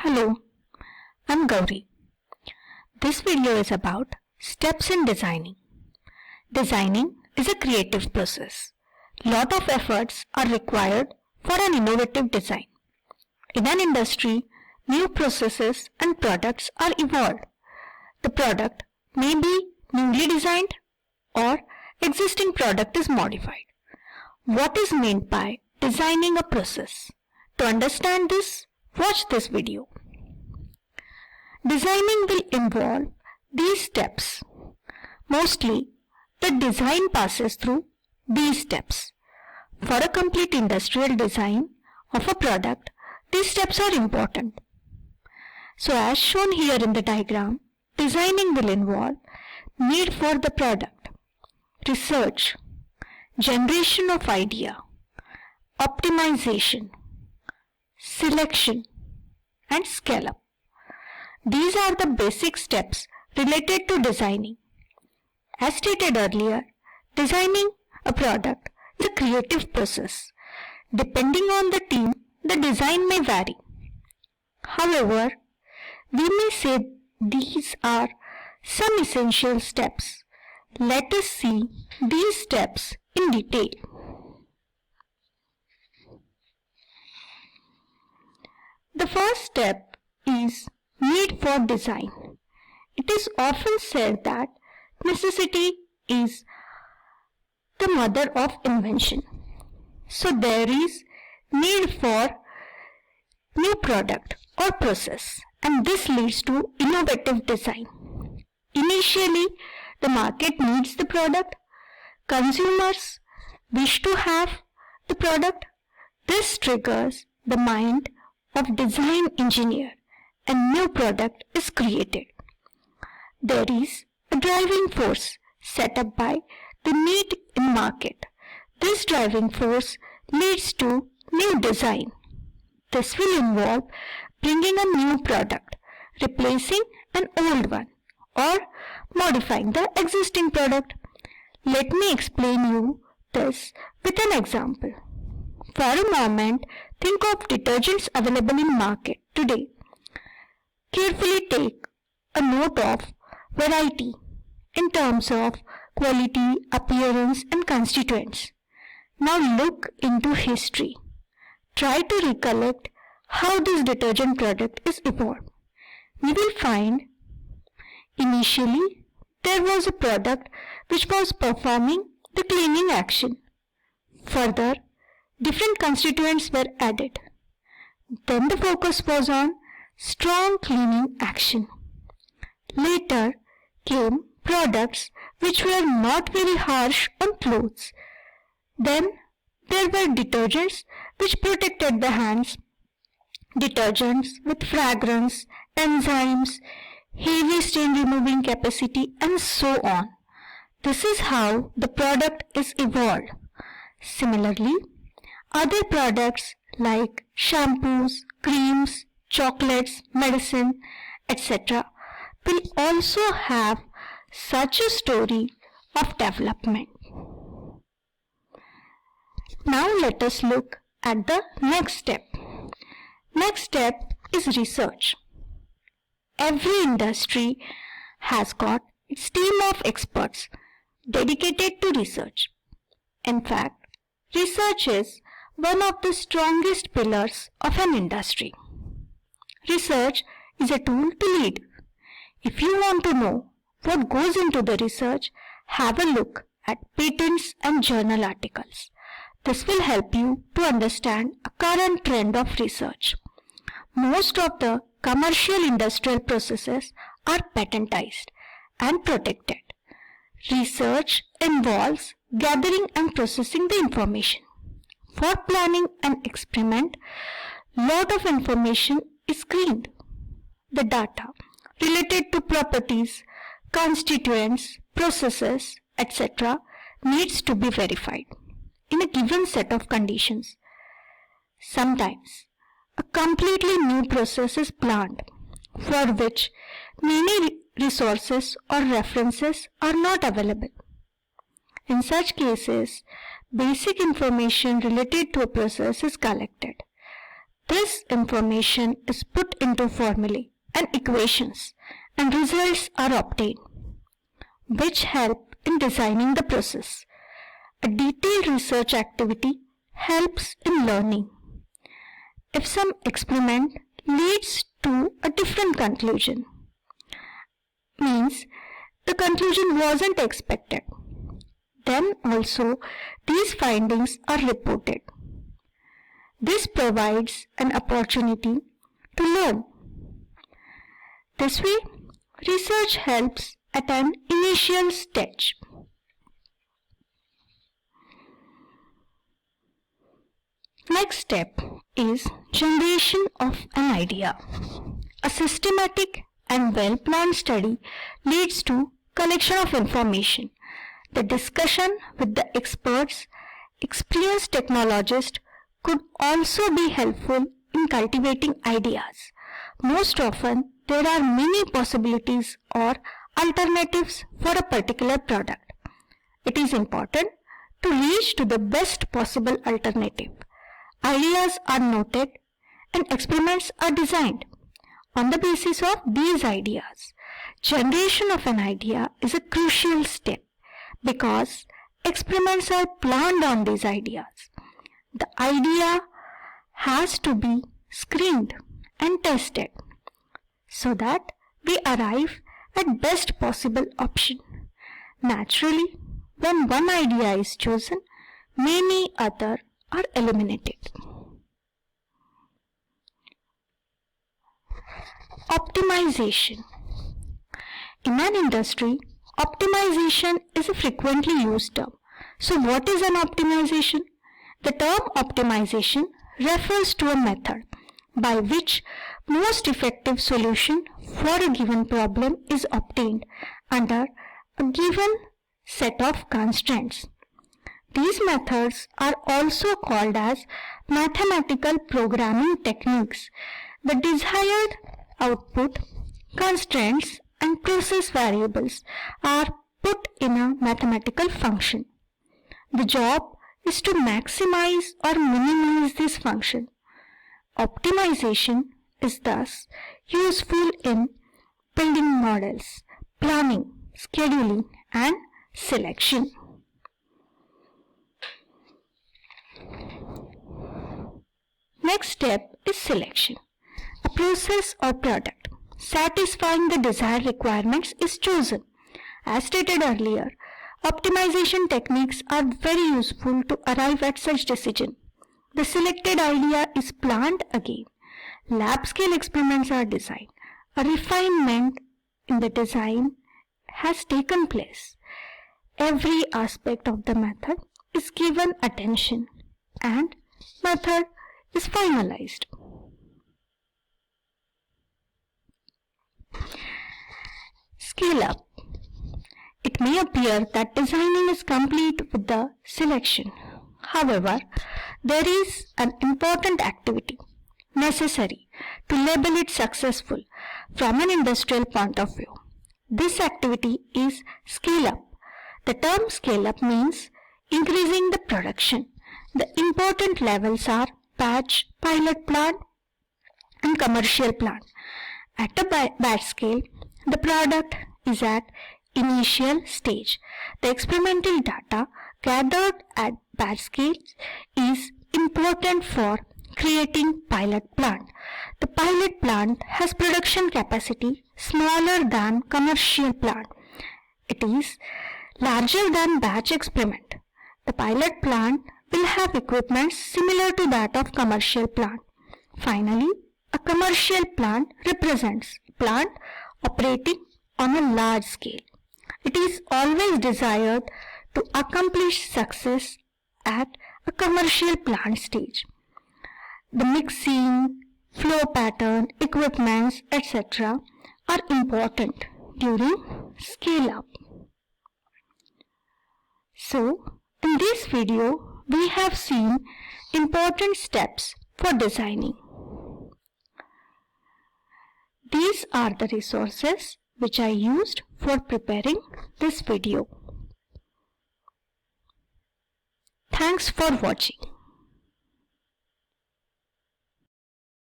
Hello, I'm Gauri. This video is about steps in designing. Designing is a creative process. Lot of efforts are required for an innovative design. In an industry, new processes and products are evolved. The product may be newly designed or existing product is modified. What is meant by designing a process? To understand this, watch this video. Designing will involve these steps. Mostly, the design passes through these steps. For a complete industrial design of a product, these steps are important. So as shown here in the diagram, designing will involve need for the product, research, generation of idea, optimization, selection, and scale up. These are the basic steps related to designing. As stated earlier, designing a product is a creative process. Depending on the team, the design may vary. However, we may say these are some essential steps. Let us see these steps in detail. The first step is need for design. It is often said that necessity is the mother of invention. So there is need for new product or process, and this leads to innovative design. Initially, the market needs the product. Consumers wish to have the product. This triggers the mind of design engineer and new product is created. There is a driving force set up by the need in market. This driving force leads to new design. This will involve bringing a new product, replacing an old one, or modifying the existing product. Let me explain you this with an example. For a moment, think of detergents available in market today. Carefully take a note of variety in terms of quality, appearance, and constituents. Now look into history. Try to recollect how this detergent product is evolved. You will find initially there was a product which was performing the cleaning action. Further, different constituents were added. Then the focus was on strong cleaning action. Later came products which were not very harsh on clothes. Then there were detergents which protected the hands, detergents with fragrance, enzymes, heavy stain removing capacity, and so on. This is how the product is evolved. Similarly, other products like shampoos, creams, chocolates, medicine, etc. will also have such a story of development. Now let us look at the next step. Next step is research. Every industry has got its team of experts dedicated to research. In fact, research is one of the strongest pillars of an industry. Research is a tool to lead. If you want to know what goes into the research, have a look at patents and journal articles. This will help you to understand a current trend of research. Most of the commercial industrial processes are patentized and protected. Research involves gathering and processing the information. For planning an experiment, lot of information is screened. The data related to properties, constituents, processes, etc. needs to be verified in a given set of conditions. Sometimes a completely new process is planned for which many resources or references are not available. In such cases, basic information related to a process is collected. This information is put into formulae and equations and results are obtained, which help in designing the process. A detailed research activity helps in learning. If some experiment leads to a different conclusion, means the conclusion wasn't expected, then also these findings are reported. This provides an opportunity to learn. This way, research helps at an initial stage. Next step is generation of an idea. A systematic and well-planned study leads to collection of information. The discussion with the experts, experienced technologists could also be helpful in cultivating ideas. Most often, there are many possibilities or alternatives for a particular product. It is important to reach to the best possible alternative. Ideas are noted and experiments are designed on the basis of these ideas. Generation of an idea is a crucial step because experiments are planned on these ideas. The idea has to be screened and tested so that we arrive at best possible option. Naturally, when one idea is chosen, many other are eliminated. Optimization. In an industry, optimization is a frequently used term. So what is an optimization? The term optimization refers to a method by which most effective solution for a given problem is obtained under a given set of constraints. These methods are also called as mathematical programming techniques. The desired output, constraints, and process variables are put in a mathematical function. The job is to maximize or minimize this function. Optimization is thus useful in building models, planning, scheduling, and selection. Next step is selection. A process or product satisfying the desired requirements is chosen. As stated earlier, optimization techniques are very useful to arrive at such decision. The selected idea is planned again. Lab scale experiments are designed. A refinement in the design has taken place. Every aspect of the method is given attention and method is finalized. Scale up. It may appear that designing is complete with the selection. However, there is an important activity necessary to label it successful from an industrial point of view. This activity is scale up. The term scale up means increasing the production. The important levels are batch, pilot plant, and commercial plant. At a batch scale, the product is at initial stage. The experimental data gathered at batch scale is important for creating pilot plant. The pilot plant has production capacity smaller than commercial plant. It is larger than batch experiment. The pilot plant will have equipment similar to that of commercial plant. Finally, a commercial plant represents a plant operating on a large scale. It is always desired to accomplish success at a commercial plant stage. The mixing, flow pattern, equipments, etc. are important during scale up. So, in this video, we have seen important steps for designing. These are the resources which I used for preparing this video. Thanks for watching.